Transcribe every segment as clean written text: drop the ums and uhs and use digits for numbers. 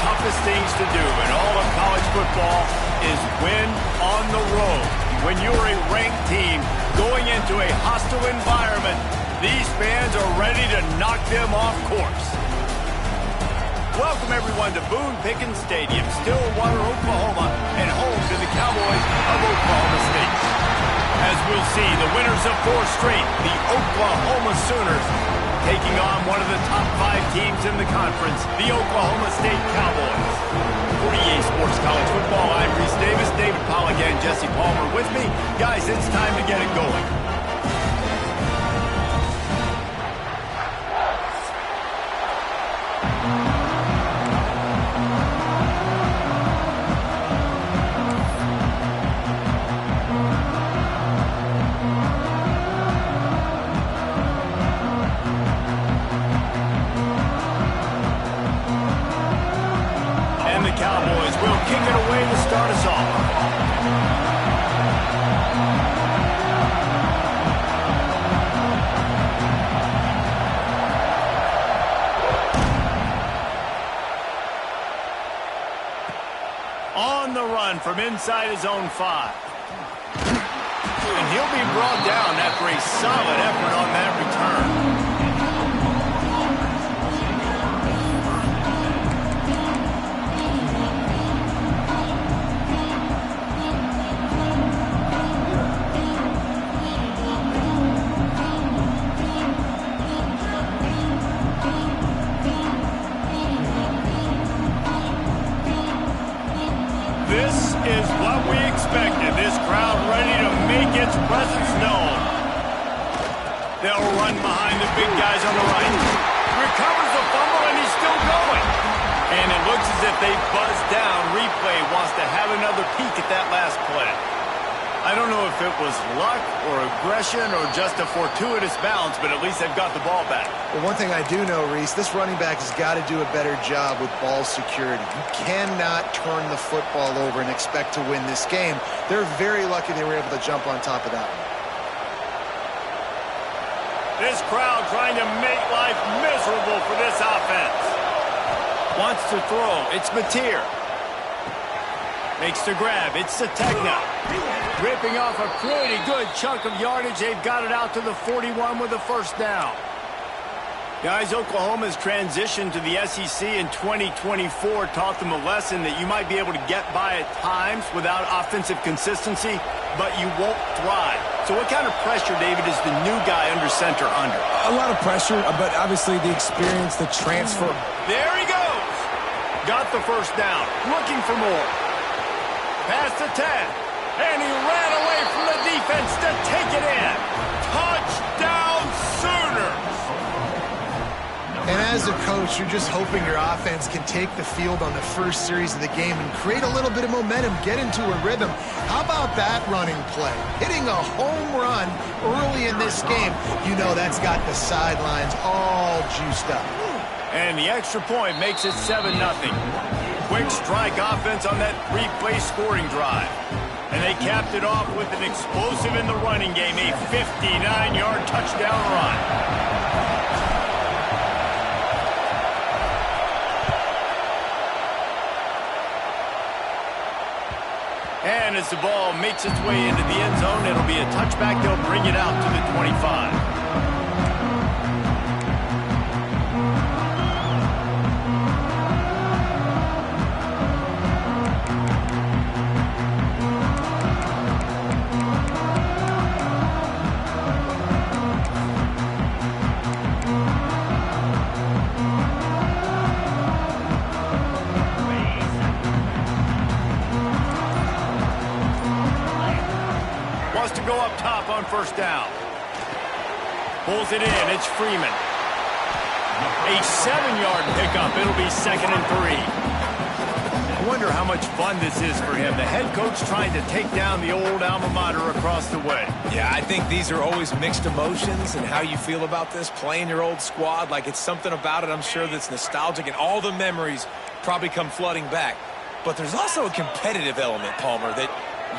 toughest things to do in all of college football is win on the road. When you're a ranked team going into a hostile environment, these fans are ready to knock them off course. Welcome, everyone, to Boone Pickens Stadium, Stillwater, Oklahoma, and home to the Cowboys of Oklahoma State. As we'll see, the winners of 4 straight, the Oklahoma Sooners, taking on one of the top 5 teams in the conference, the Oklahoma State Cowboys. For EA Sports College Football, I'm Reese Davis, David Pollack, and Jesse Palmer with me. Guys, it's time to get it going. From inside his own 5. And he'll be brought down after a solid effort on that return. Is what we expected. This crowd ready to make its presence known. They'll run behind the big guys on the right. Recovers the fumble, and he's still going. And it looks as if they buzzed down. Replay wants to have another peek at that last play. I don't know if it was luck or aggression or just a fortuitous bounce, but at least they've got the ball back. Well, one thing I do know, Reese, this running back has got to do a better job with ball security. You cannot turn the football over and expect to win this game. They're very lucky they were able to jump on top of that one. This crowd trying to make life miserable for this offense. Wants to throw. It's Mateer. Makes the grab. It's Sategna. Ripping off a pretty good chunk of yardage. They've got it out to the 41 with a first down. Guys, Oklahoma's transition to the SEC in 2024 taught them a lesson that you might be able to get by at times without offensive consistency, but you won't thrive. So what kind of pressure, David, is the new guy under center under? A lot of pressure, but obviously the experience, the transfer. There he goes. Got the first down. Looking for more. Past the 10. And he ran away from the defense to take it in. Touchdown, Sooners! And as a coach, you're just hoping your offense can take the field on the first series of the game and create a little bit of momentum, get into a rhythm. How about that running play? Hitting a home run early in this game. You know that's got the sidelines all juiced up. And the extra point makes it 7-0. Quick strike offense on that 3-play scoring drive. And they capped it off with an explosive in the running game, a 59-yard touchdown run. And as the ball makes its way into the end zone, it'll be a touchback. They'll bring it out to the 25. Go up top on first down. Pulls it in. It's Freeman. A 7-yard pickup. It'll be 2nd and 3. I wonder how much fun this is for him. The head coach trying to take down the old alma mater across the way. Yeah, I think these are always mixed emotions and how you feel about this, playing your old squad. Like, it's something about it, I'm sure, that's nostalgic, and all the memories probably come flooding back. But there's also a competitive element, Palmer, that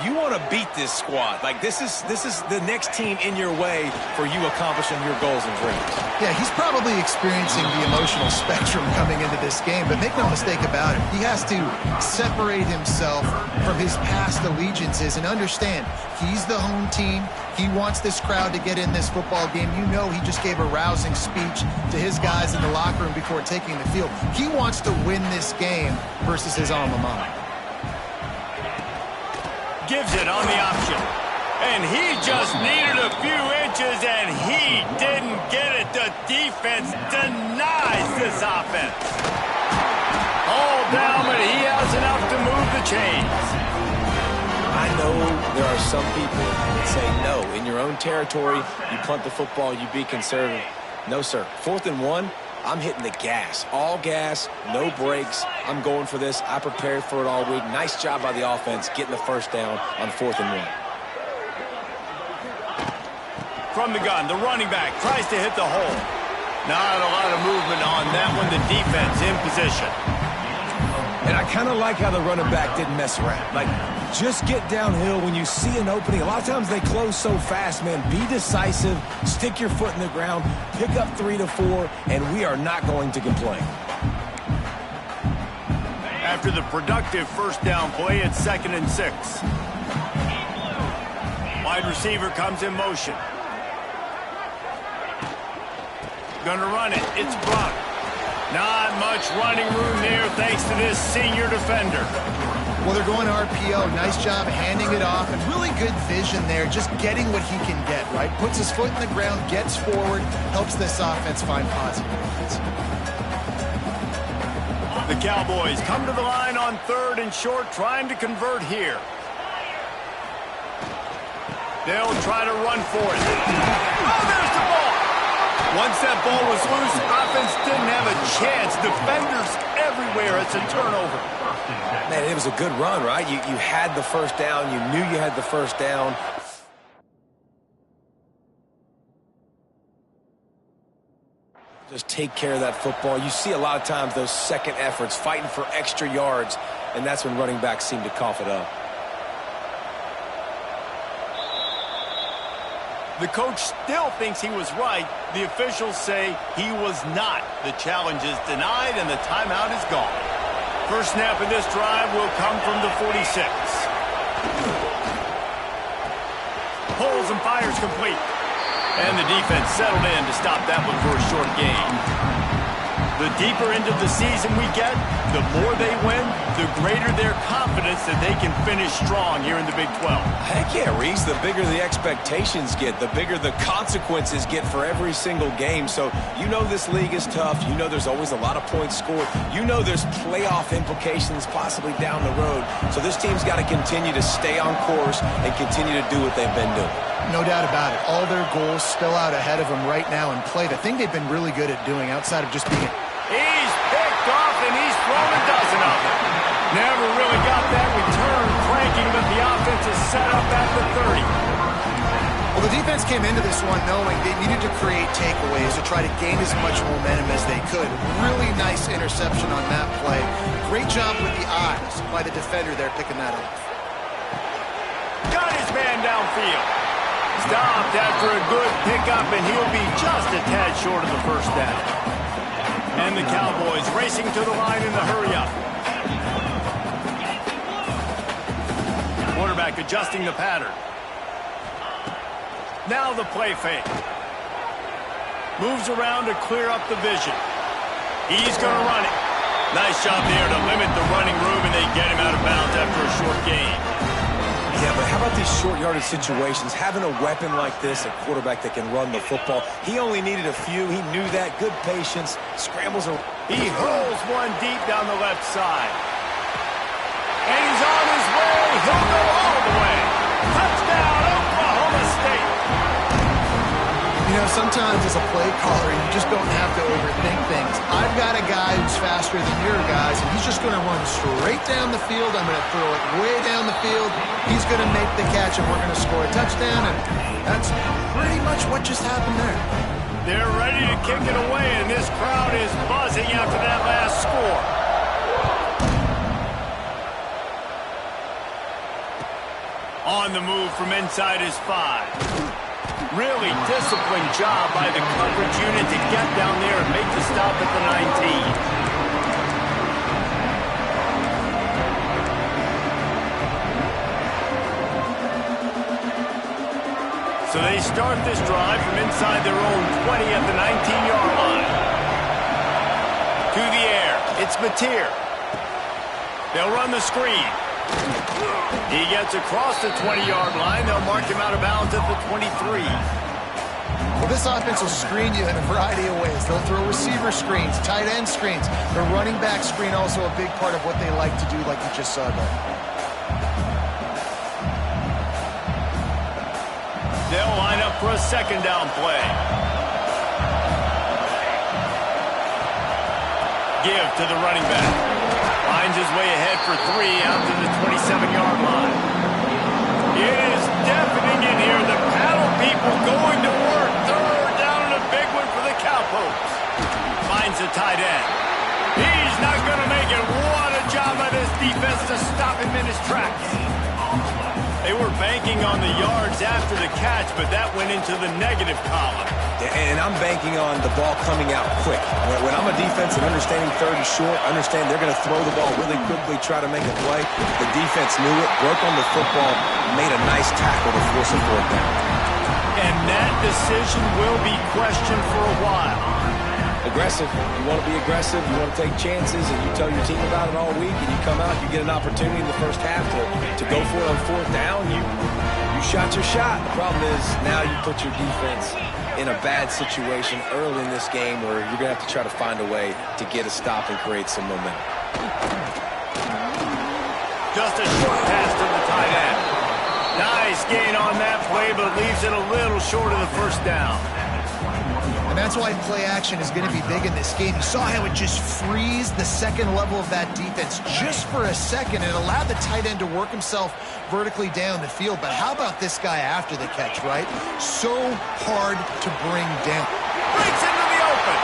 You want to beat this squad. Like, this is the next team in your way for you accomplishing your goals and dreams. Yeah, he's probably experiencing the emotional spectrum coming into this game, but make no mistake about it. He has to separate himself from his past allegiances and understand he's the home team. He wants this crowd to get in this football game. You know he just gave a rousing speech to his guys in the locker room before taking the field. He wants to win this game versus his alma mater. Gives it on the option. And he just needed a few inches, and he didn't get it. The defense denies this offense. All down, but he has enough to move the chains. I know there are some people that say, no, in your own territory, you punt the football, you be conservative. No, sir. 4th and 1. I'm hitting the gas. All gas, no brakes. I'm going for this. I prepared for it all week. Nice job by the offense getting the first down on 4th and 1. From the gun, the running back tries to hit the hole. Not a lot of movement on that one. The defense in position. And I kind of like how the running back didn't mess around. Like, just get downhill when you see an opening. A lot of times they close so fast, man. Be decisive, stick your foot in the ground, pick up 3 to 4, and we are not going to complain. After the productive first down play, it's 2nd and 6. Wide receiver comes in motion. Gonna run it. It's Brock. Not much running room there thanks to this senior defender. Well, they're going RPO. Nice job handing it off, and really good vision there, just getting what he can get, right? Puts his foot in the ground, gets forward, helps this offense find positive points. The Cowboys come to the line on 3rd and short, trying to convert here. They'll try to run for it. Oh, there's the ball! Once that ball was loose, offense didn't have a chance. Defenders everywhere. It's a turnover. Man, it was a good run, right? You had the first down. You knew you had the first down. Just take care of that football. You see a lot of times those second efforts, fighting for extra yards, and that's when running backs seem to cough it up. The coach still thinks he was right. The officials say he was not. The challenge is denied, and the timeout is gone. First snap of this drive will come from the 46. Pulls and fires complete. And the defense settled in to stop that one for a short gain. The deeper into the season we get, the more they win, the greater their confidence that they can finish strong here in the Big 12. Heck yeah, Reese. The bigger the expectations get, the bigger the consequences get for every single game. So you know this league is tough. You know there's always a lot of points scored. You know there's playoff implications possibly down the road. So this team's got to continue to stay on course and continue to do what they've been doing. No doubt about it. All their goals spill out ahead of them right now in play. The thing they've been really good at doing outside of just being... He's picked off, and he's thrown a dozen of them. Never really got that return cranking, but the offense is set up at the 30. Well, the defense came into this one knowing they needed to create takeaways to try to gain as much momentum as they could. Really nice interception on that play. Great job with the eyes by the defender there picking that off. Got his man downfield. Stopped after a good pickup, and he'll be just a tad short of the first down. And the Cowboys racing to the line in the hurry-up. Quarterback adjusting the pattern. Now the play fake. Moves around to clear up the vision. He's going to run it. Nice job there to limit the running room, and they get him out of bounds after a short gain. Yeah, but how about these short yardage situations? Having a weapon like this, a quarterback that can run the football. He only needed a few. He knew that. Good patience. Scrambles. He hurls one deep down the left side. And he's on his way. He'll go all the way. Touchdown, Oklahoma State. You know, sometimes as a play caller, you just don't have to overthink things. I've got a guy who's faster than your guys, and he's just going to run straight down the field. I'm going to throw it way down the field. He's going to make the catch, and we're going to score a touchdown, and that's pretty much what just happened there. They're ready to kick it away, and this crowd is buzzing after that last score. On the move from inside his 5. Really disciplined job by the coverage unit to get down there and make the stop at the 19. So they start this drive from inside their own 20 at the 19-yard line. To the air, it's Mateer. They'll run the screen. He gets across the 20-yard line. They'll mark him out of bounds at the 23. Well, this offense will screen you in a variety of ways. They'll throw receiver screens, tight end screens. The running back screen also a big part of what they like to do, like you just saw there. They'll line up for a second down play. Give to the running back. Finds his way ahead for 3 out to the 27-yard line. It is deafening in here. The paddle people going to work. Third down and a big one for the Cowpokes. Finds the tight end. He's not going to make it. What a job by this defense to stop him in his tracks. They were banking on the yards after the catch, but that went into the negative column. And I'm banking on the ball coming out quick. When I'm a defense and understanding third and short, understand they're going to throw the ball really quickly, try to make a play. The defense knew it, broke on the football, made a nice tackle to force a fourth down. And that decision will be questioned for a while. Aggressive. You want to be aggressive. You want to take chances, and you tell your team about it all week, and you come out, you get an opportunity in the first half to go for it on fourth down. You shot your shot. The problem is now you put your defense in a bad situation early in this game where you're going to have to try to find a way to get a stop and create some momentum. Just a short pass to the tight end. Nice gain on that play, but leaves it a little short of the first down. And that's why play action is going to be big in this game. You saw how it just freezed the second level of that defense just for a second and allowed the tight end to work himself vertically down the field. But how about this guy after the catch, right? So hard to bring down. Breaks into the open.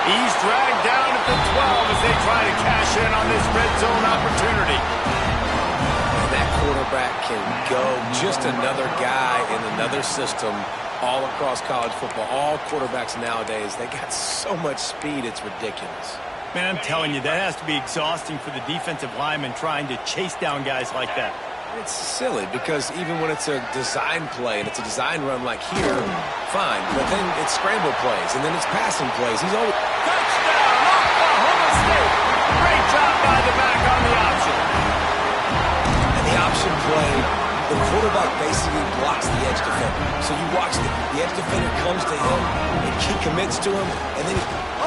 He's dragged down at the 12 as they try to cash in on this red zone opportunity. That quarterback can go. Just another guy in another system all across college football. All quarterbacks nowadays, they got so much speed, it's ridiculous. Man, I'm telling you, that has to be exhausting for the defensive lineman trying to chase down guys like that. It's silly because even when it's a design play and it's a design run like here, fine. But then it's scramble plays and then it's passing plays. He's always... Touchdown, Oklahoma State! Great job by the back on the option. And the option play, the quarterback basically blocks the edge defender. So you watch the edge defender comes to him, and he commits to him, and then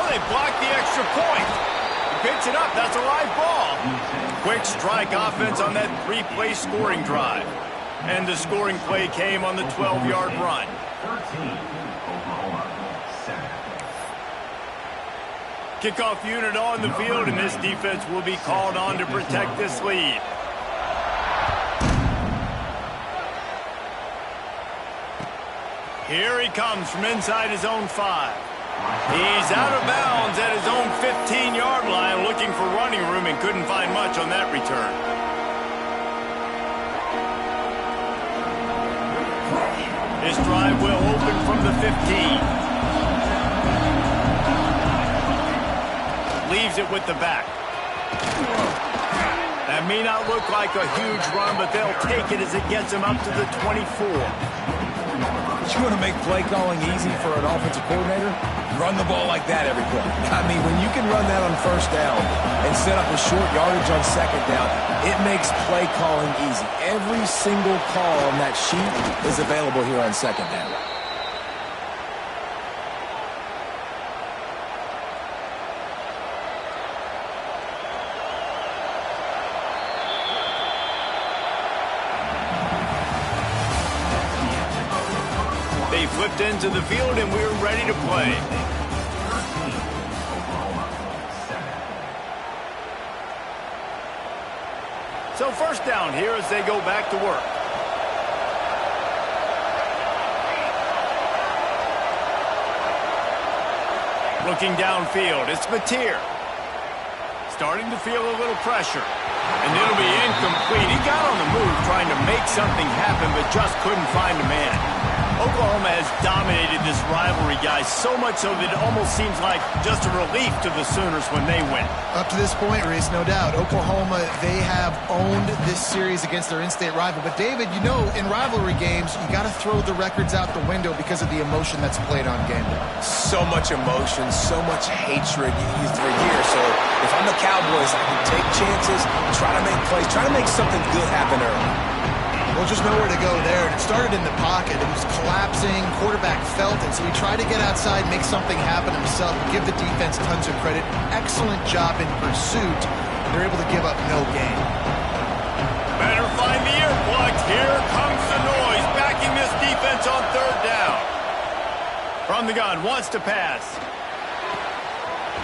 they blocked the extra point. He picks it up. That's a live ball. Quick strike offense on that 3-play scoring drive. And the scoring play came on the 12-yard run. Kickoff unit on the field, and this defense will be called on to protect this lead. Here he comes from inside his own 5. He's out of bounds at his own 15-yard line, looking for running room and couldn't find much on that return. This drive will open from the 15. Leaves it with the back. That may not look like a huge run, but they'll take it as it gets them up to the 24. You want to make play calling easy for an offensive coordinator? Run the ball like that every play. I mean, when you can run that on first down and set up a short yardage on second down, it makes play calling easy. Every single call on that sheet is available here on second down. They flipped into the field, and we're ready to play. So first down here as they go back to work. Looking downfield, it's Mateer. Starting to feel a little pressure. And it'll be incomplete. He got on the move trying to make something happen, but just couldn't find a man. Oklahoma has dominated this rivalry, guys, so much so that it almost seems like just a relief to the Sooners when they win. Up to this point, Reese, no doubt. Oklahoma, they have owned this series against their in-state rival. But, David, you know, in rivalry games, you got to throw the records out the window because of the emotion that's played on game day. So much emotion, so much hatred for years. So if I'm the Cowboys, I can take chances, try to make plays, try to make something good happen early. Well, just nowhere to go there. It started in the pocket. It was collapsing. Quarterback felt it. So he tried to get outside, make something happen himself, give the defense tons of credit. Excellent job in pursuit. And they're able to give up no gain. Better find the earplugs. Here comes the noise. Backing this defense on third down. From the gun, wants to pass.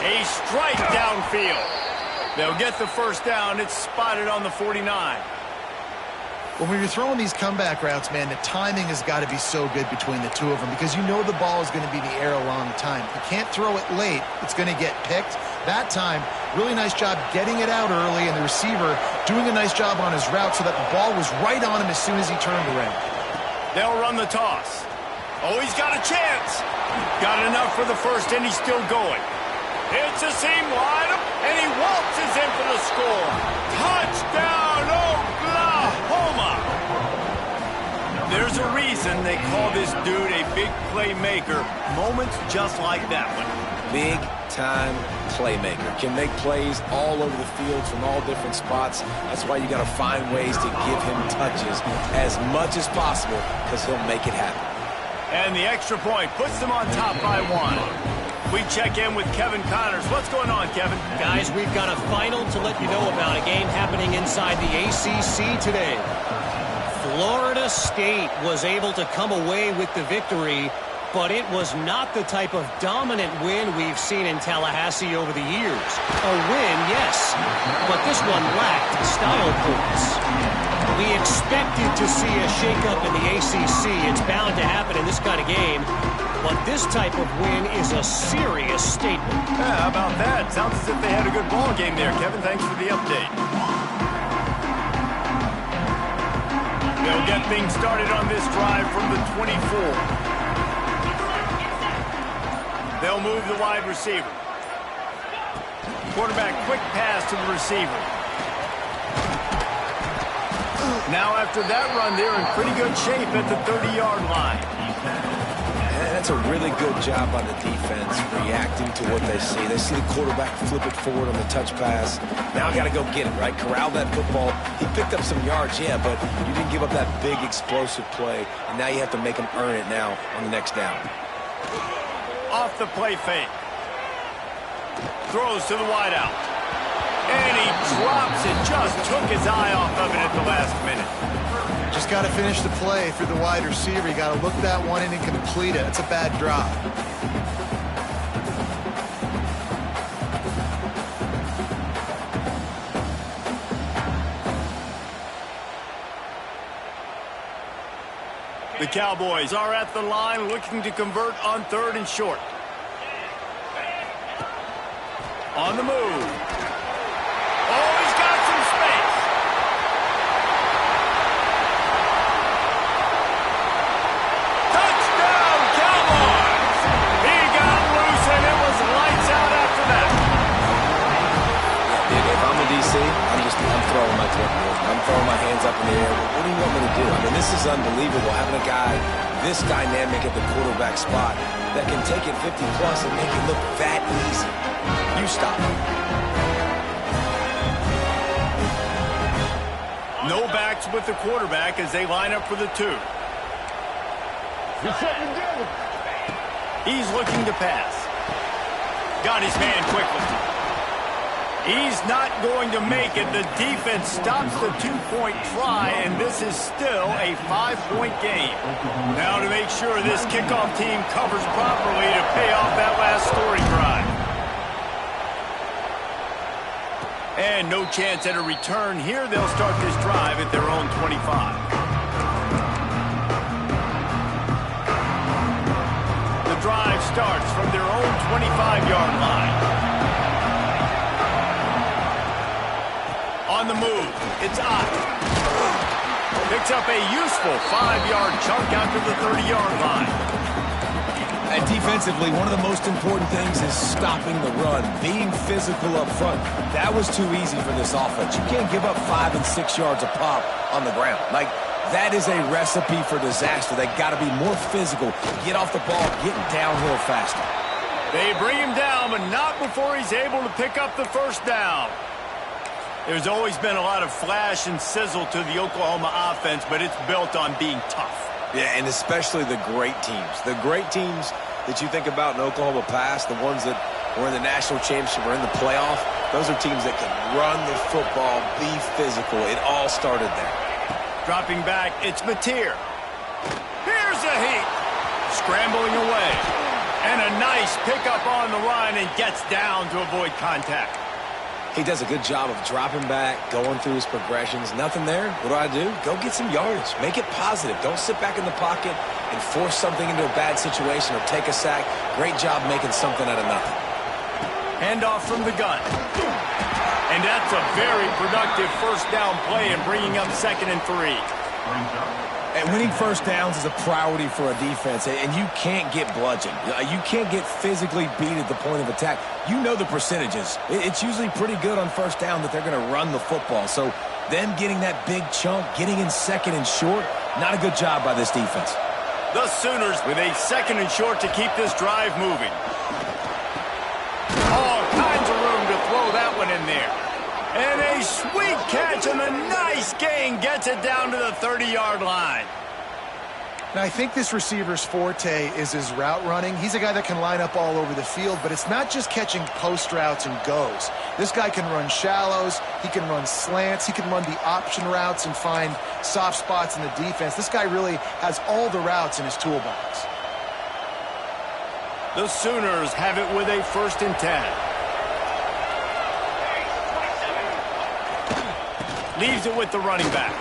A strike downfield. They'll get the first down. It's spotted on the 49. When you're throwing these comeback routes, man, the timing has got to be so good between the two of them because you know the ball is going to be in the air a long time. If you can't throw it late, it's going to get picked. That time, really nice job getting it out early, and the receiver doing a nice job on his route so that the ball was right on him as soon as he turned around. They'll run the toss. Oh, he's got a chance. Got enough for the first, and he's still going. It's a seam wide, and he waltzes in for the score. Touchdown, Oklahoma! There's a reason they call this dude a big playmaker. Moments just like that one. Big-time playmaker. Can make plays all over the field from all different spots. That's why you got to find ways to give him touches as much as possible because he'll make it happen. And the extra point puts them on top by 1. We check in with Kevin Connors. What's going on, Kevin? Guys, we've got a final to let you know about. A game happening inside the ACC today. Florida State was able to come away with the victory, but it was not the type of dominant win we've seen in Tallahassee over the years. A win, yes, but this one lacked style points. We expected to see a shakeup in the ACC. It's bound to happen in this kind of game. But this type of win is a serious statement. Yeah, how about that? Sounds as if they had a good ball game there, Kevin. Thanks for the update. They'll get things started on this drive from the 24. They'll move the wide receiver. Quarterback, quick pass to the receiver. Now after that run, they're in pretty good shape at the 30-yard line. That's a really good job by the defense reacting to what they see. They see the quarterback flip it forward on the touch pass. Now I got to go get it, right? Corral that football. He picked up some yards, yeah, but you didn't give up that big explosive play, and now you have to make him earn it now on the next down. Off the play fake. Throws to the wideout. And he drops it. Just took his eye off of it at the last minute. Just got to finish the play for the wide receiver. You got to look that one in and complete it. It's a bad drop. The Cowboys are at the line looking to convert on 3rd and short. On the move. Oh, he's got some space. Touchdown, Cowboys! He got loose, and it was lights out after that. If I'm a DC, I'm throwing my clipboard. I'm throwing my hands up in the air. What do you want me to do? I mean, this is unbelievable, having a guy this dynamic at the quarterback spot that can take it 50-plus and make it look that easy. You stop him. No backs with the quarterback as they line up for the 2. He's looking to pass. Got his hand quickly. He's not going to make it. The defense stops the 2-point try, and this is still a 5-point game. Now to make sure this kickoff team covers properly to pay off that last scoring drive. And no chance at a return here. They'll start this drive at their own 25. The drive starts from their own 25-yard line. On the the move. It's Ott. Picks up a useful 5-yard chunk after the 30-yard line. And defensively, one of the most important things is stopping the run, being physical up front. That was too easy for this offense. You can't give up 5 and 6 yards a pop on the ground. Like, that is a recipe for disaster. They got to be more physical, get off the ball, get downhill faster. They bring him down, but not before he's able to pick up the first down. There's always been a lot of flash and sizzle to the Oklahoma offense, but it's built on being tough. Yeah, and especially the great teams. The great teams that you think about in Oklahoma past, the ones that were in the national championship or in the playoff, those are teams that can run the football, be physical. It all started there. Dropping back, it's Mateer. Here's a heat. Scrambling away. And a nice pickup on the run and gets down to avoid contact. He does a good job of dropping back, going through his progressions. Nothing there. What do? Go get some yardage. Make it positive. Don't sit back in the pocket and force something into a bad situation or take a sack. Great job making something out of nothing. Handoff from the gun. And that's a very productive first down play and bringing up 2nd and 3. And winning first downs is a priority for a defense, and you can't get bludgeoned. You can't get physically beat at the point of attack. You know the percentages. It's usually pretty good on first down that they're going to run the football. So them getting that big chunk, getting in 2nd and short, not a good job by this defense. The Sooners with a 2nd and short to keep this drive moving. All kinds of room to throw that one in there. And a sweet catch and a nice gain gets it down to the 30-yard line. Now, I think this receiver's forte is his route running. He's a guy that can line up all over the field, but it's not just catching post routes and goes. This guy can run shallows, he can run slants, he can run the option routes and find soft spots in the defense. This guy really has all the routes in his toolbox. The Sooners have it with a 1st and 10. Leaves it with the running back.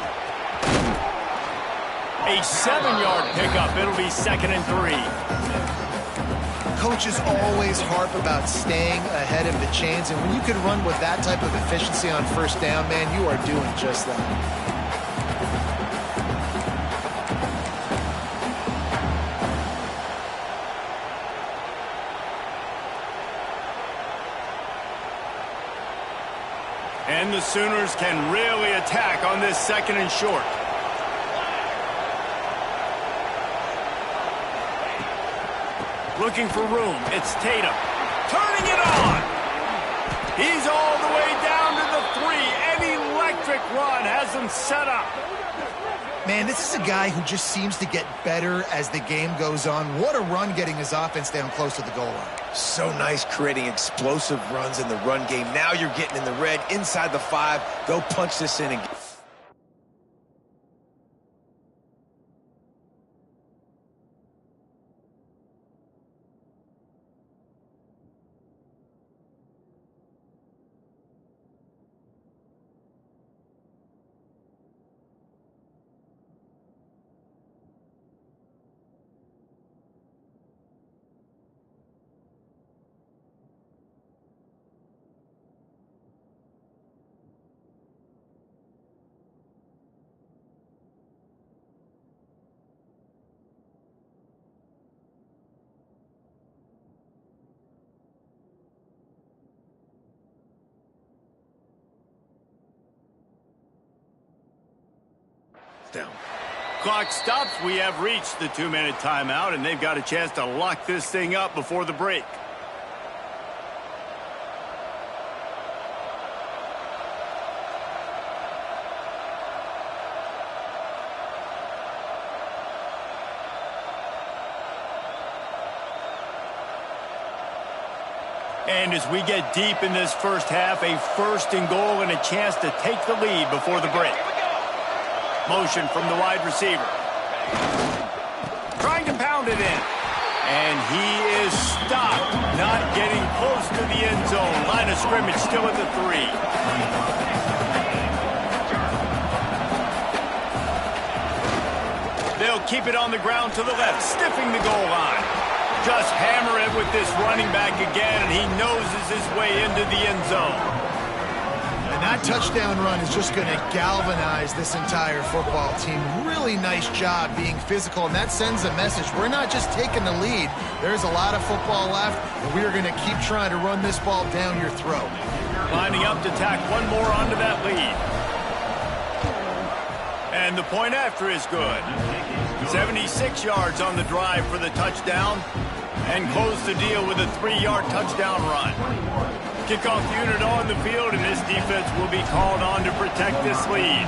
A 7-yard pickup. It'll be 2nd and 3. Coaches always harp about staying ahead of the chains, and when you can run with that type of efficiency on first down, man, you are doing just that. And the Sooners can really attack on this 2nd and short. Looking for room. It's Tatum. Turning it on. He's all the way down to the 3. An electric run has him set up. Man, this is a guy who just seems to get better as the game goes on. What a run getting his offense down close to the goal line. So nice creating explosive runs in the run game. Now you're getting in the red, inside the 5. Go punch this in and get... down. Clock stops. We have reached the 2-minute timeout, and they've got a chance to lock this thing up before the break. And as we get deep in this first half, a 1st and goal and a chance to take the lead before the break. Motion from the wide receiver. Trying to pound it in. And he is stopped. Not getting close to the end zone. Line of scrimmage still at the 3. They'll keep it on the ground to the left, sniffing the goal line. Just hammer it with this running back again, and he noses his way into the end zone. And that touchdown run is just going to galvanize this entire football team. Really nice job being physical, and that sends a message. We're not just taking the lead. There's a lot of football left, and we are going to keep trying to run this ball down your throat. Lining up to tack one more onto that lead. And the point after is good. 76 yards on the drive for the touchdown, and close the deal with a 3-yard touchdown run. Kickoff unit on the field, and this defense will be called on to protect this lead.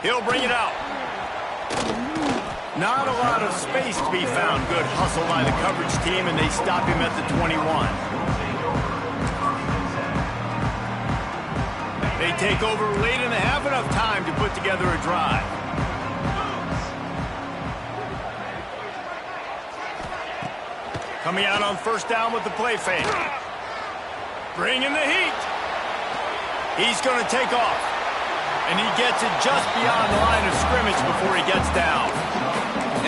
He'll bring it out. Not a lot of space to be found. Good hustle by the coverage team, and they stop him at the 21. They take over late in the half, enough time to put together a drive. Coming out on first down with the play fake. Bringing the heat. He's going to take off. And he gets it just beyond the line of scrimmage before he gets down.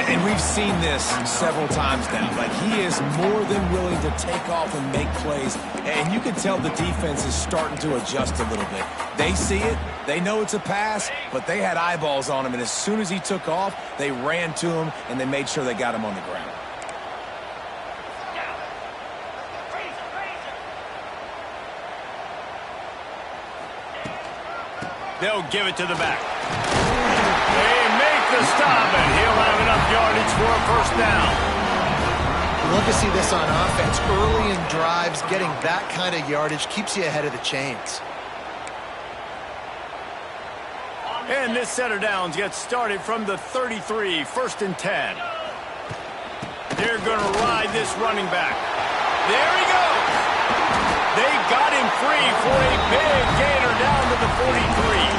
And we've seen this several times now. Like, he is more than willing to take off and make plays. And you can tell the defense is starting to adjust a little bit. They see it. They know it's a pass, but they had eyeballs on him. And as soon as he took off, they ran to him, and they made sure they got him on the ground. They'll give it to the back. They make the stop, and he'll have enough yardage for a first down. You love to see this on offense. Early in drives, getting that kind of yardage keeps you ahead of the chains. And this set of downs gets started from the 33, 1st and 10. They're going to ride this running back. There he goes. They got him free for a big gainer down to the 43.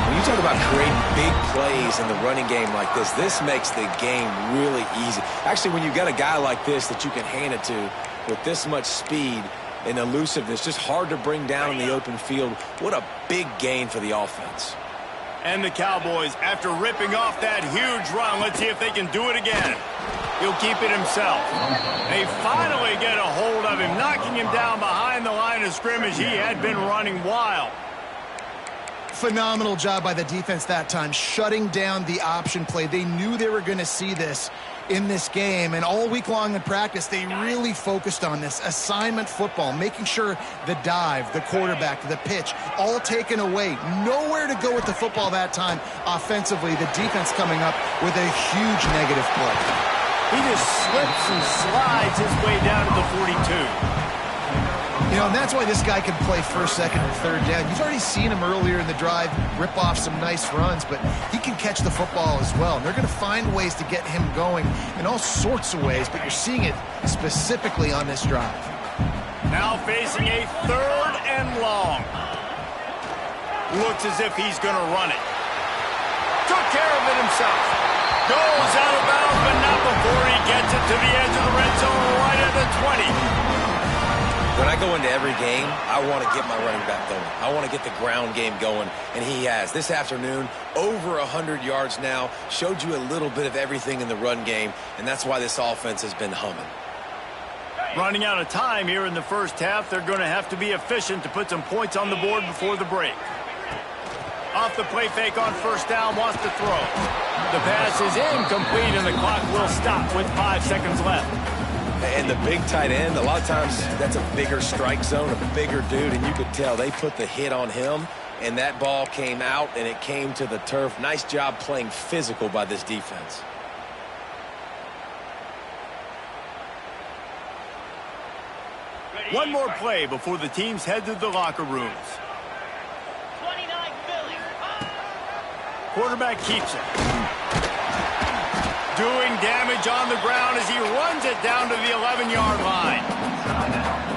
When you talk about creating big plays in the running game like this makes the game really easy. Actually, when you've got a guy like this that you can hand it to with this much speed and elusiveness, just hard to bring down in the open field, what a big gain for the offense. And the Cowboys, after ripping off that huge run, let's see if they can do it again. He'll keep it himself. They finally get a hold of him, knocking him down behind the line of scrimmage. He had been running wild. Phenomenal job by the defense that time, shutting down the option play. They knew they were going to see this in this game, and all week long in practice, they really focused on this assignment football, making sure the dive, the quarterback, the pitch, all taken away. Nowhere to go with the football that time offensively. The defense coming up with a huge negative play. He just slips and slides his way down to the 42. You know, and that's why this guy can play first, second, and third down. You've already seen him earlier in the drive rip off some nice runs, but he can catch the football as well. And they're going to find ways to get him going in all sorts of ways, but you're seeing it specifically on this drive. Now facing a 3rd and long. Looks as if he's going to run it. Took care of it himself. Goes out of bounds, but not before he gets it to the edge of the red zone right at the 20. When I go into every game, I want to get my running back going. I want to get the ground game going, and he has. This afternoon, over 100 yards now, showed you a little bit of everything in the run game, and that's why this offense has been humming. Running out of time here in the first half, they're going to have to be efficient to put some points on the board before the break. Off the play fake on first down, wants to throw. The pass is incomplete, and the clock will stop with 5 seconds left. And the big tight end, a lot of times that's a bigger strike zone, a bigger dude, and you could tell they put the hit on him, and that ball came out, and it came to the turf. Nice job playing physical by this defense. One more play before the teams head to the locker rooms. Quarterback keeps it. Doing damage on the ground as he runs it down to the 11-yard line.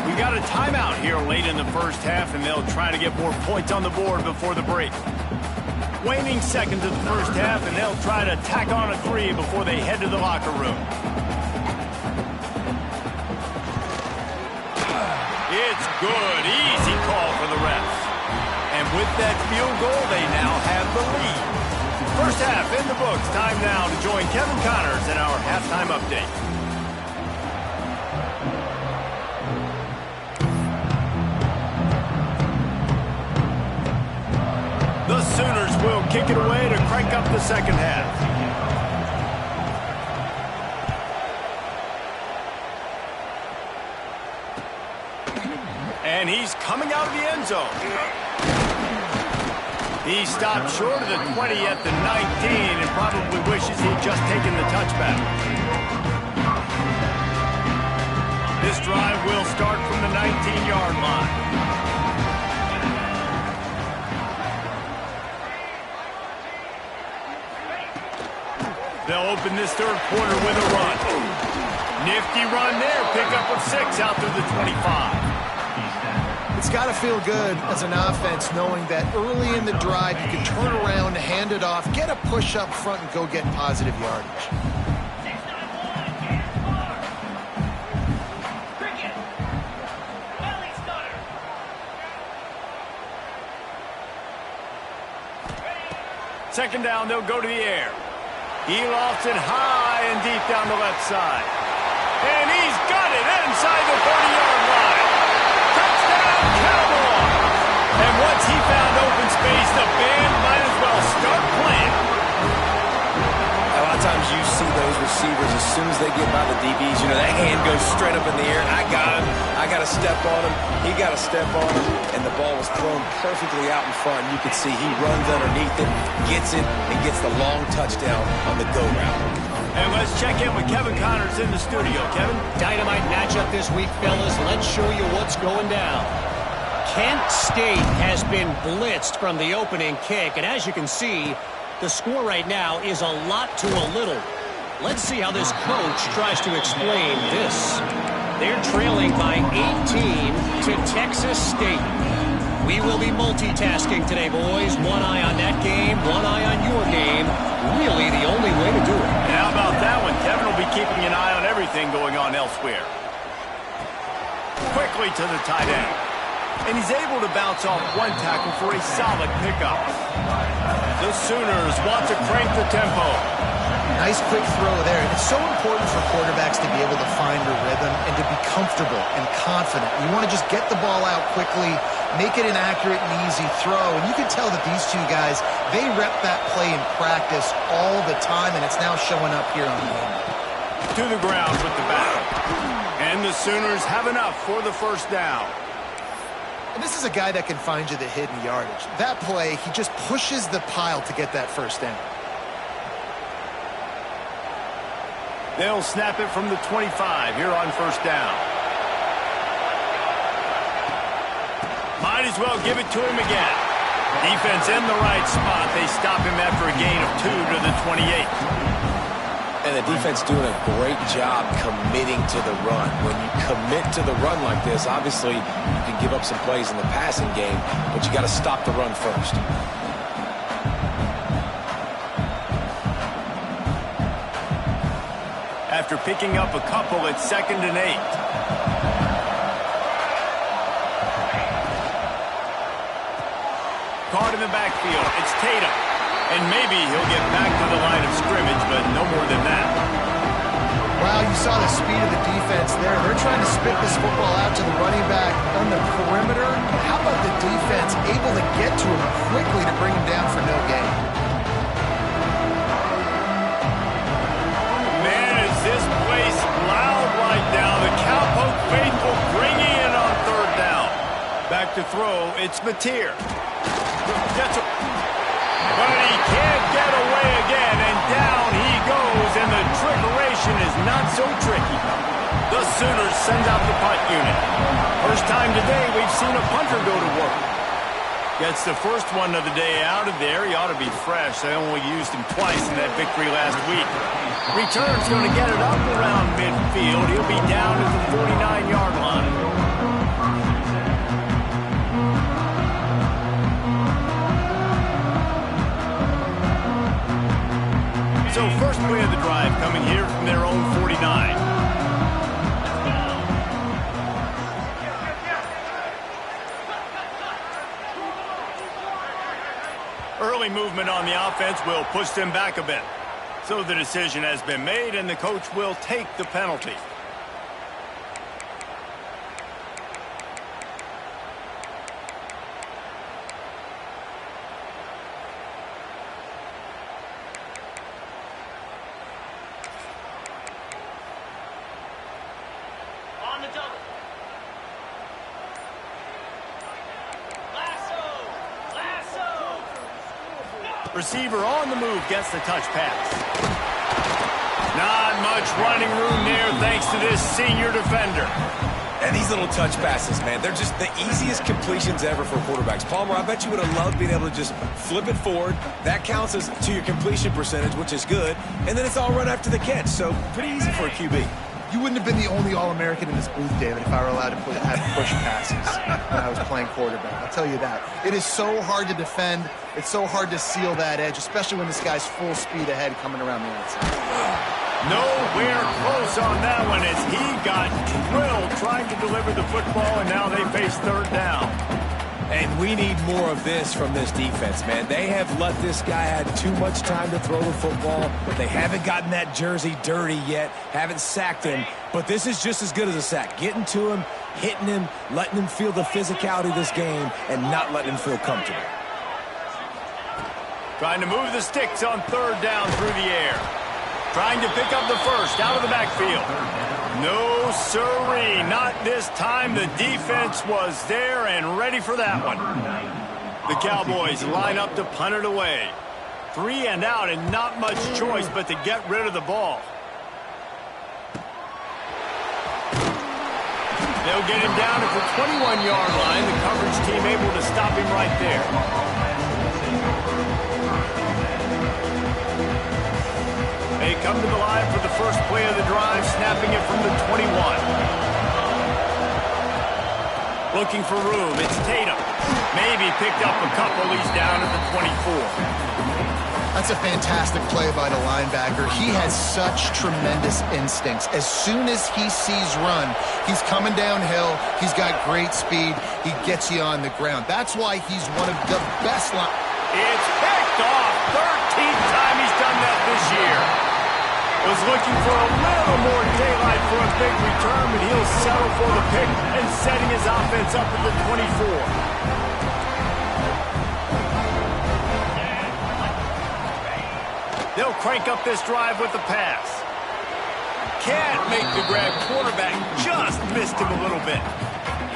We got a timeout here late in the first half, and they'll try to get more points on the board before the break. Waning seconds of the first half, and they'll try to tack on a 3 before they head to the locker room. It's good. Easy call for the refs. And with that field goal, they now have the lead. First half in the books. Time now to join Kevin Connors in our halftime update. Sooners will kick it away to crank up the second half. And he's coming out of the end zone. He stopped short of the 20 at the 19 and probably wishes he'd just taken the touchback. This drive will start from the 19-yard line. They'll open this third quarter with a run. Nifty run there. Pickup of 6 out through the 25. It's got to feel good as an offense knowing that early in the drive you can turn around, hand it off, get a push up front, and go get positive yardage. Second down, they'll go to the air. He lofts it high and deep down the left side. And he's got it inside the 30-yard line. Touchdown, Cowboys! And once he found open space, the band might as well start playing. A lot of times you see those receivers, as soon as they get by the DBs, you know, that hand goes straight up in the air. I got him. I got to step on him. He got to step on him. And the ball was thrown perfectly out in front. You can see he runs underneath it, gets it, and gets the long touchdown on the go route. And let's check in with Kevin Connors in the studio. Kevin? Dynamite matchup this week, fellas. Let's show you what's going down. Kent State has been blitzed from the opening kick. And as you can see, the score right now is a lot to a little. Let's see how this coach tries to explain this. They're trailing by 18 to Texas State. We will be multitasking today, boys. One eye on that game, one eye on your game. Really the only way to do it. And how about that one? Kevin will be keeping an eye on everything going on elsewhere. Quickly to the tight end. And he's able to bounce off one tackle for a solid pickup. The Sooners want to crank the tempo. Nice quick throw there. It's so important for quarterbacks to be able to find a rhythm and to be comfortable and confident. You want to just get the ball out quickly, make it an accurate and easy throw. And you can tell that these two guys, they rep that play in practice all the time, and it's now showing up here on the game. To the ground with the back. And the Sooners have enough for the first down. And this is a guy that can find you the hidden yardage. That play, he just pushes the pile to get that first down. They'll snap it from the 25 here on first down. Might as well give it to him again. Defense in the right spot. They stop him after a gain of 2 to the 28. And the defense doing a great job committing to the run. When you commit to the run like this, obviously you can give up some plays in the passing game, but you got to stop the run first. After picking up a couple, it's 2nd and 8. Caught in the backfield. It's Tatum. And maybe he'll get back to the line of scrimmage, but no more than that. Wow, you saw the speed of the defense there. They're trying to spit this football out to the running back on the perimeter. How about the defense able to get to him quickly to bring him down for no gain? Man, is this place loud right now. The Cowpoke faithful bringing it on third down. Back to throw, it's Mateer. But he can't get away again, and down he goes, and the trickeration is not so tricky. The Sooners send out the punt unit. First time today we've seen a punter go to work. Gets the first one of the day out of there. He ought to be fresh. They only used him twice in that victory last week. Return's going to get it up around midfield. He'll be down at the 49-yard line. So first play of the drive coming here from their own 49. Early movement on the offense will push them back a bit. So the decision has been made, and the coach will take the penalty. Receiver on the move gets the touch pass. Not much running room there thanks to this senior defender. And these little touch passes, man, they're just the easiest completions ever for quarterbacks. Palmer, I bet you would have loved being able to just flip it forward. That counts as to your completion percentage, which is good. And then it's all run after the catch, so pretty easy for a QB. You wouldn't have been the only All-American in this booth, David, if I were allowed to have push passes when I was playing quarterback. I'll tell you that. It is so hard to defend. It's so hard to seal that edge, especially when this guy's full speed ahead coming around the outside. Nowhere close on that one as he got drilled trying to deliver the football, and now they face third down. And we need more of this from this defense, man. They have let this guy have too much time to throw the football. They haven't gotten that jersey dirty yet, haven't sacked him. But this is just as good as a sack. Getting to him, hitting him, letting him feel the physicality of this game, and not letting him feel comfortable. Trying to move the sticks on third down through the air. Trying to pick up the first out of the backfield. No, sirree, not this time. The defense was there and ready for that one. The Cowboys line up to punt it away. 3 and out and not much choice but to get rid of the ball. They'll get him down at the 21-yard line. The coverage team able to stop him right there. They come to the line for the first play of the drive, snapping it from the 21. Looking for room, it's Tatum. Maybe picked up a couple, he's down at the 24. That's a fantastic play by the linebacker. He has such tremendous instincts. As soon as he sees run, he's coming downhill. He's got great speed. He gets you on the ground. That's why he's one of the best It's picked off. 13th time he's done that this year. Was looking for a little more daylight for a big return, but he'll settle for the pick and setting his offense up at the 24. They'll crank up this drive with the pass. Can't make the grab. Quarterback just missed him a little bit.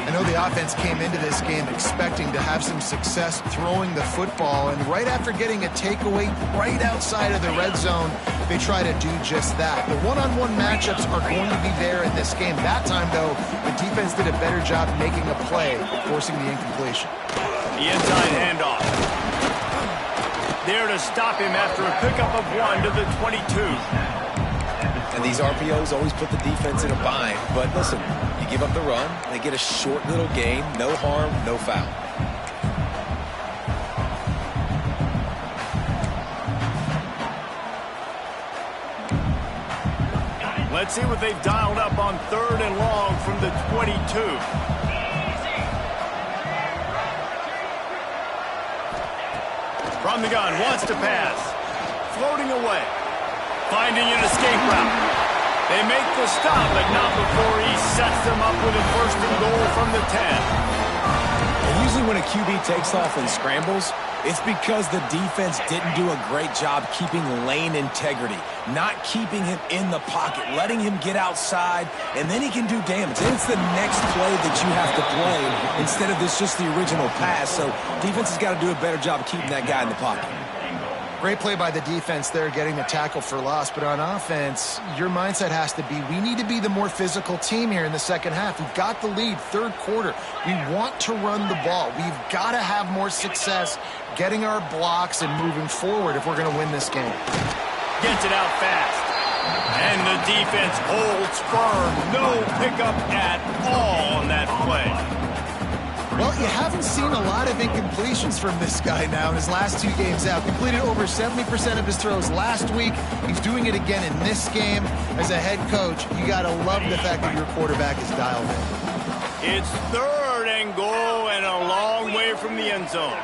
I know the offense came into this game expecting to have some success throwing the football, and right after getting a takeaway right outside of the red zone, they try to do just that. The one-on-one matchups are going to be there in this game. That time, though, the defense did a better job making a play, forcing the incompletion. The inside handoff. There to stop him after a pickup of 1 to the 22. And these RPOs always put the defense in a bind. But listen, you give up the run, they get a short little gain, no harm, no foul. Let's see what they've dialed up on 3rd and long from the 22. From the gun, wants to pass. Floating away. Finding an escape route. They make the stop, but not before he sets them up with a 1st and goal from the 10. And usually when a QB takes off and scrambles, it's because the defense didn't do a great job keeping lane integrity, not keeping him in the pocket, letting him get outside, and then he can do damage. And it's the next play that you have to play instead of just the original pass. So defense has got to do a better job keeping that guy in the pocket. Great play by the defense there, getting the tackle for loss. But on offense, your mindset has to be, we need to be the more physical team here in the second half. We've got the lead, 3rd quarter. We want to run the ball. We've got to have more success getting our blocks and moving forward if we're going to win this game. Gets it out fast. And the defense holds firm. No pickup at all on that play. Well, you haven't seen a lot of incompletions from this guy now in his last 2 games out. Completed over 70% of his throws last week. He's doing it again in this game. As a head coach, you got to love the fact that your quarterback is dialed in. It's 3rd and goal and a long way from the end zone.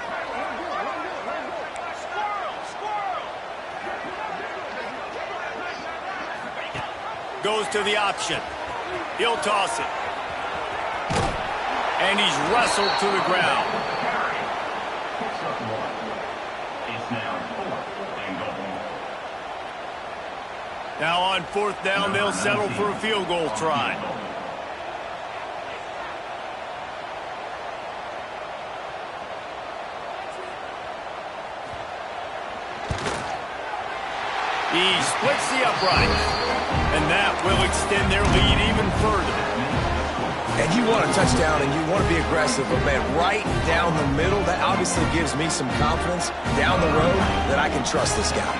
Goes to the option. He'll toss it. And he's wrestled to the ground. Now on 4th down, they'll settle for a field goal try. He splits the uprights, and that will extend their lead even further. And you want a touchdown and you want to be aggressive, but man, right down the middle, that obviously gives me some confidence down the road that I can trust this guy.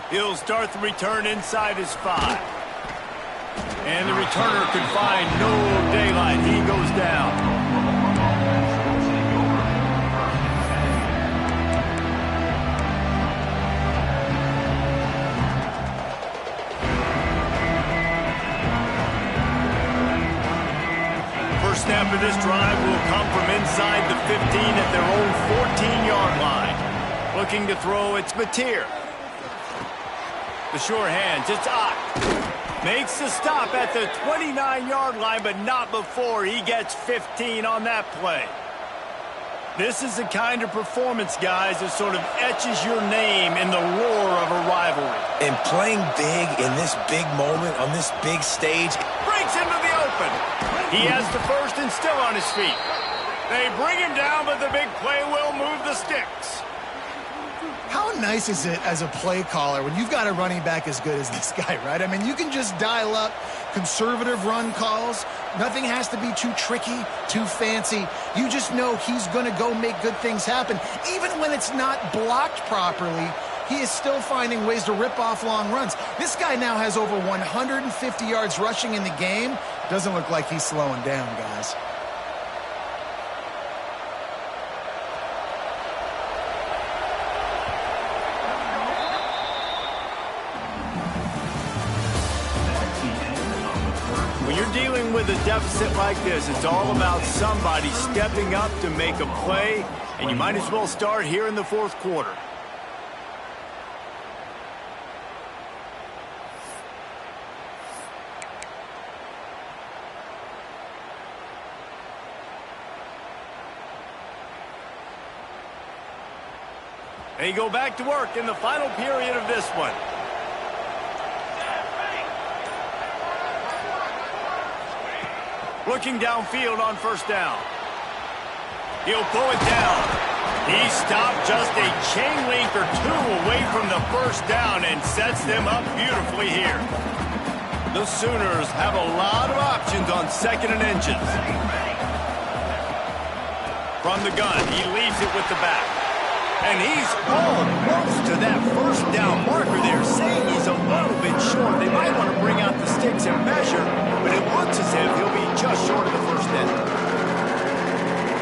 He'll start the return inside his 5. And the returner could find no daylight. He goes down. First snap of this drive will come from inside the 15 at their own 14-yard line. Looking to throw, it's Mateer. The sure hands, it's Ott. Makes the stop at the 29-yard line, but not before he gets 15 on that play. This is the kind of performance, guys, that sort of etches your name in the roar of a rivalry. And playing big in this big moment, on this big stage. Breaks into the open. He has the first and still on his feet. They bring him down, but the big play will move the sticks. How nice is it as a play caller when you've got a running back as good as this guy, right? I mean, you can just dial up conservative run calls. Nothing has to be too tricky, too fancy. You just know he's going to go make good things happen. Even when it's not blocked properly, he is still finding ways to rip off long runs. This guy now has over 150 yards rushing in the game. Doesn't look like he's slowing down, guys. When you're dealing with a deficit like this, it's all about somebody stepping up to make a play, and you might as well start here in the fourth quarter. They go back to work in the final period of this one. Looking downfield on first down. He'll pull it down. He stopped just a chain link or two away from the first down and sets them up beautifully here. The Sooners have a lot of options on second and inches. From the gun, he leaves it with the back. And he's almost to that first down marker there, saying he's a little bit short. They might want to bring out the sticks and measure, but it looks as if he'll be just short of the first down.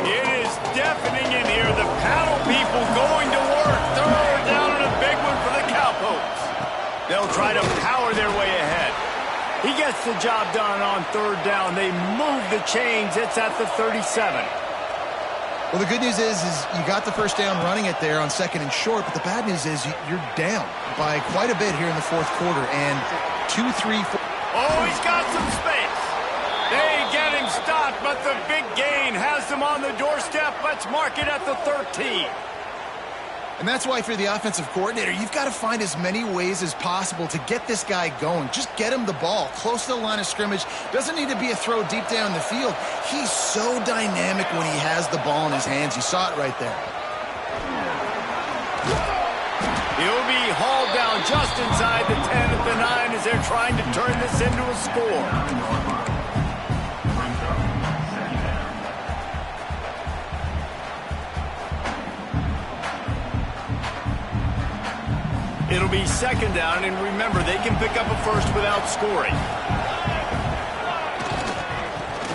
It is deafening in here. The panel people going to work. Third down and a big one for the Cowpokes. They'll try to power their way ahead. He gets the job done on third down. They move the chains. It's at the 37. Well, the good news is you got the first down running it there on second and short, but the bad news is you're down by quite a bit here in the fourth quarter. And 2, 3, 4. Oh, he's got some space. They get him stopped, but the big gain has them on the doorstep. Let's mark it at the 13. And that's why, for the offensive coordinator, you've got to find as many ways as possible to get this guy going. Just get him the ball close to the line of scrimmage. Doesn't need to be a throw deep down the field. He's so dynamic when he has the ball in his hands. You saw it right there. He'll be hauled down just inside the 10 at the 9 as they're trying to turn this into a score. It'll be second down, and remember, they can pick up a first without scoring.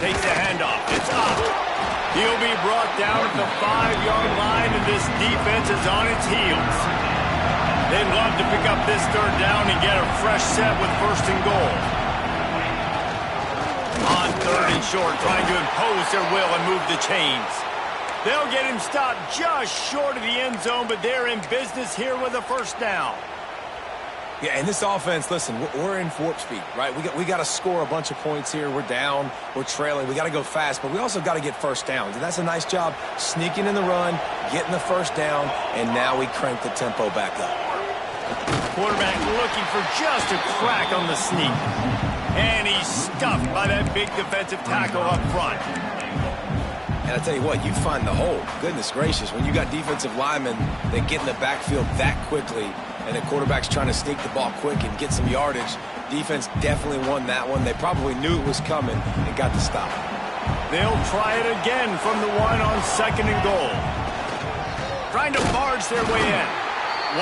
Takes the handoff. It's up. He'll be brought down at the 5-yard line, and this defense is on its heels. They'd love to pick up this third down and get a fresh set with first and goal. On third and short, trying to impose their will and move the chains. They'll get him stopped just short of the end zone, but they're in business here with a first down. Yeah, and this offense, listen, we're in warp speed, right? We got to score a bunch of points here. We're down. We're trailing. We got to go fast, but we also got to get first downs. And that's a nice job sneaking in the run, getting the first down, and now we crank the tempo back up. Quarterback looking for just a crack on the sneak. And he's stuffed by that big defensive tackle up front. And I tell you what, you find the hole. Goodness gracious, when you got defensive linemen that get in the backfield that quickly and the quarterback's trying to sneak the ball quick and get some yardage, defense definitely won that one. They probably knew it was coming and got the stop. They'll try it again from the one on 2nd and goal. Trying to barge their way in.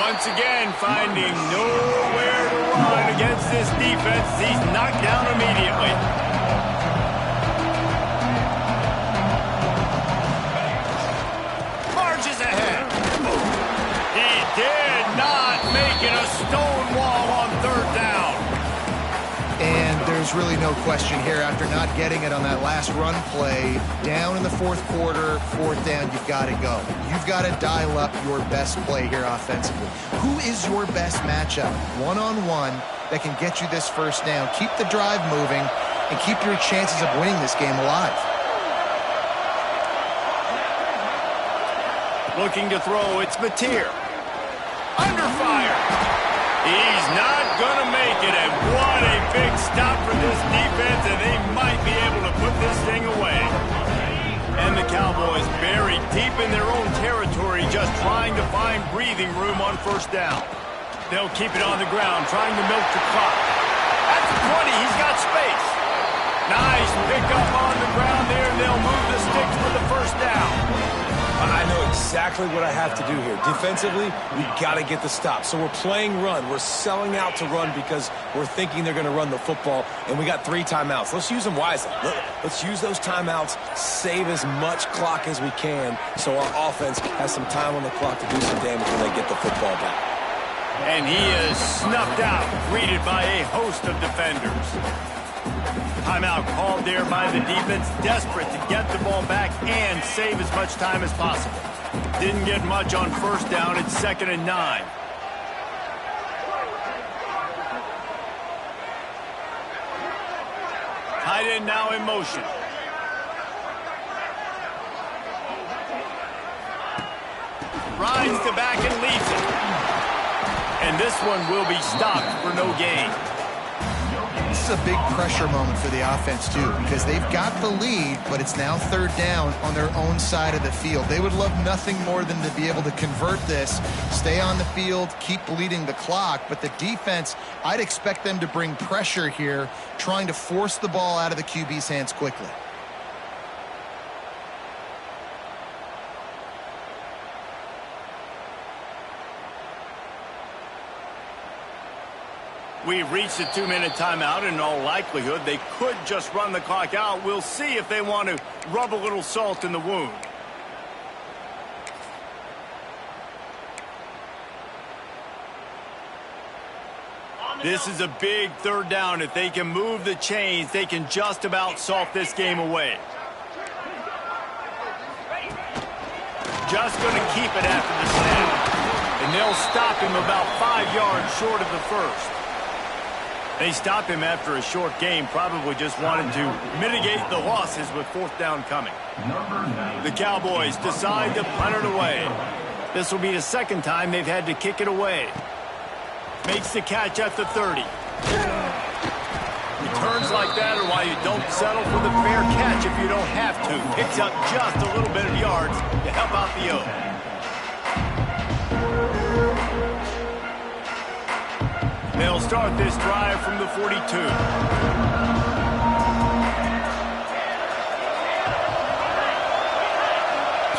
Once again, finding nowhere to run against this defense. He's knocked down immediately. Barges ahead. He did not make it a stone wall on 3rd down. And there's really no question here, after not getting it on that last run play, down in the 4th quarter, 4th down, you've got to go. You've got to dial up your best play here offensively. Who is your best matchup, one-on-one, that can get you this 1st down? Keep the drive moving and keep your chances of winning this game alive. Looking to throw, it's Mateer. Under fire. He's not going to make it, and what a big stop for this defense, and they might be able to put this thing away. And the Cowboys buried deep in their own territory, just trying to find breathing room on 1st down. They'll keep it on the ground, trying to milk the clock. At the 20, he's got space. Nice pick up on the ground there, and they'll move the sticks for the 1st down. I know exactly what I have to do here. Defensively, we got to get the stop. So we're playing run. We're selling out to run because we're thinking they're going to run the football, and we got 3 timeouts. Let's use them wisely. Let's use those timeouts, save as much clock as we can so our offense has some time on the clock to do some damage when they get the football back. And he is snuffed out, greeted by a host of defenders. Timeout called there by the defense, desperate to get the ball back and save as much time as possible. Didn't get much on 1st down. It's 2nd and 9. Tight end now in motion. Rides to back and leaves it. And this one will be stopped for no gain. This is a big pressure moment for the offense, too, because they've got the lead, but it's now 3rd down on their own side of the field. They would love nothing more than to be able to convert this, stay on the field, keep bleeding the clock. But the defense, I'd expect them to bring pressure here, trying to force the ball out of the QB's hands quickly. We've reached the 2-minute timeout, and in all likelihood, they could just run the clock out. We'll see if they want to rub a little salt in the wound. This is a big 3rd down. If they can move the chains, they can just about salt this game away. Just going to keep it after the snap. And they'll stop him about 5 yards short of the 1st. They stopped him after a short game, probably just wanted to mitigate the losses with 4th down coming. The Cowboys decide to punt it away. This will be the 2nd time they've had to kick it away. Makes the catch at the 30. Returns like that are why you don't settle for the fair catch if you don't have to. Picks up just a little bit of yards to help out the O. They'll start this drive from the 42.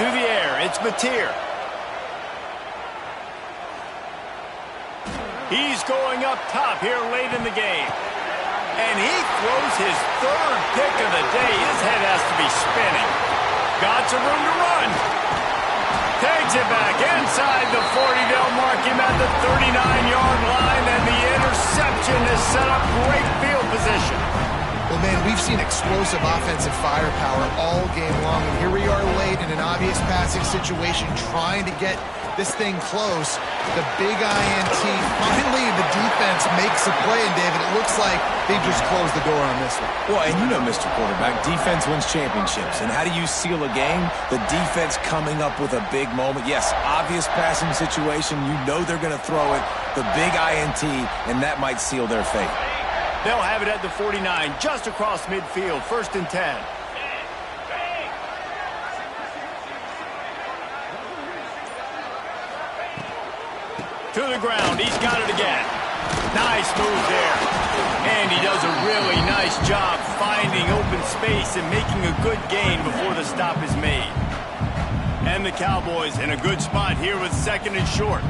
To the air, it's Mateer. He's going up top here late in the game. And he throws his 3rd pick of the day. His head has to be spinning. Got some room to run. Takes it back inside the 40. They'll mark him at the 39-yard line, and the interception has set up great field position. Well, man, we've seen explosive offensive firepower all game long, and here we are late in an obvious passing situation trying to get this thing close. The big INT. Finally, the defense makes a play, and David, it looks like they just closed the door on this one. Well, and you know, Mr. Quarterback, defense wins championships. And how do you seal a game? The defense coming up with a big moment. Yes, obvious passing situation. You know they're going to throw it. The big INT, and that might seal their fate. They'll have it at the 49, just across midfield, 1st and 10. To the ground. He's got it again. Nice move there. And he does a really nice job finding open space and making a good gain before the stop is made. And the Cowboys in a good spot here with 2nd and short.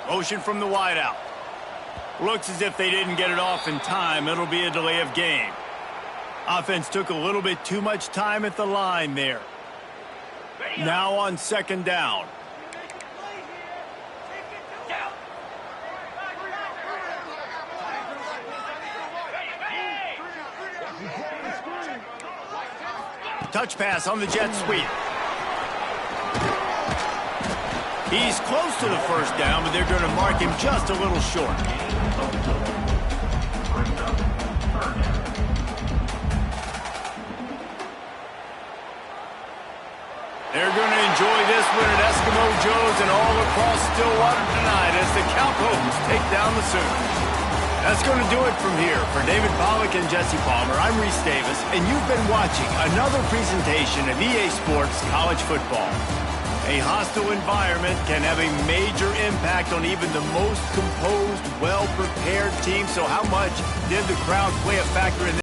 Motion from the wideout. Looks as if they didn't get it off in time. It'll be a delay of game. Offense took a little bit too much time at the line there. Now on 2nd down. Touch pass on the jet sweep. He's close to the 1st down, but they're going to mark him just a little short. They're going to enjoy this one at Eskimo Joe's and all across Stillwater tonight as the Cowboys take down the Sooners. That's going to do it from here. For David Pollack and Jesse Palmer, I'm Reese Davis, and you've been watching another presentation of EA Sports College Football. A hostile environment can have a major impact on even the most composed, well-prepared team. So how much did the crowd play a factor in this?